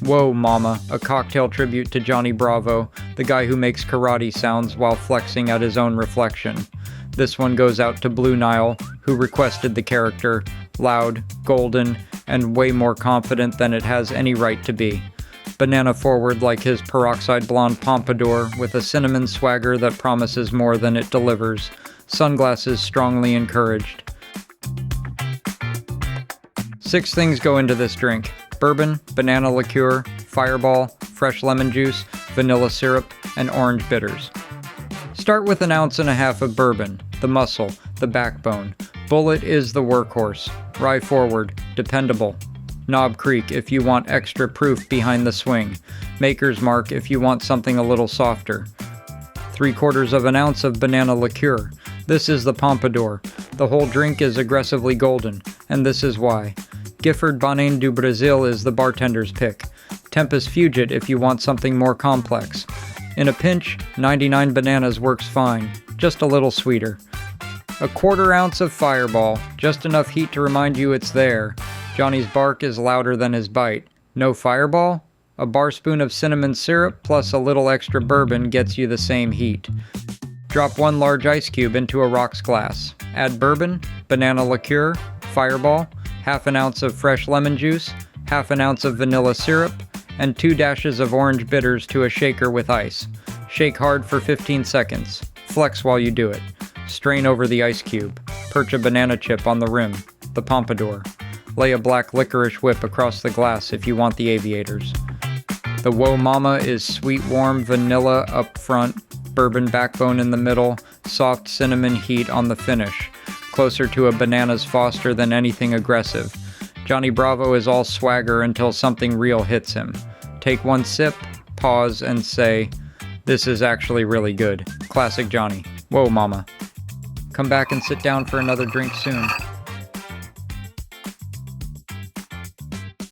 Whoa Mama, a cocktail tribute to Johnny Bravo, the guy who makes karate sounds while flexing at his own reflection. This one goes out to Bluenile, who requested the character, loud, golden, and way more confident than it has any right to be. Banana forward like his peroxide blonde pompadour with a cinnamon swagger that promises more than it delivers. Sunglasses strongly encouraged. 6 things go into this drink: bourbon, banana liqueur, fireball, fresh lemon juice, vanilla syrup, and orange bitters. Start with 1.5 ounces of bourbon, the muscle, the backbone. Bullet is the workhorse. Rye forward, dependable. Knob Creek if you want extra proof behind the swing. Maker's Mark if you want something a little softer. 3/4 ounce of banana liqueur. This is the pompadour. The whole drink is aggressively golden, and this is why. Gifford Bonane do Brasil is the bartender's pick. Tempus Fugit if you want something more complex. In a pinch, 99 bananas works fine, just a little sweeter. 1/4 ounce of fireball, just enough heat to remind you it's there. Johnny's bark is louder than his bite. No fireball? A bar spoon of cinnamon syrup plus a little extra bourbon gets you the same heat. Drop 1 large ice cube into a rocks glass. Add bourbon, banana liqueur, fireball, 1/2 ounce of fresh lemon juice, 1/2 ounce of vanilla syrup, and 2 dashes of orange bitters to a shaker with ice. Shake hard for 15 seconds. Flex while you do it. Strain over the ice cube. Perch a banana chip on the rim, the pompadour. Lay a black licorice whip across the glass if you want the aviators. The Whoa Mama is sweet warm vanilla up front, bourbon backbone in the middle, soft cinnamon heat on the finish. Closer to a banana's Foster than anything aggressive. Johnny Bravo is all swagger until something real hits him. Take 1 sip, pause, and say, "This is actually really good." Classic Johnny. Whoa Mama. Come back and sit down for another drink soon.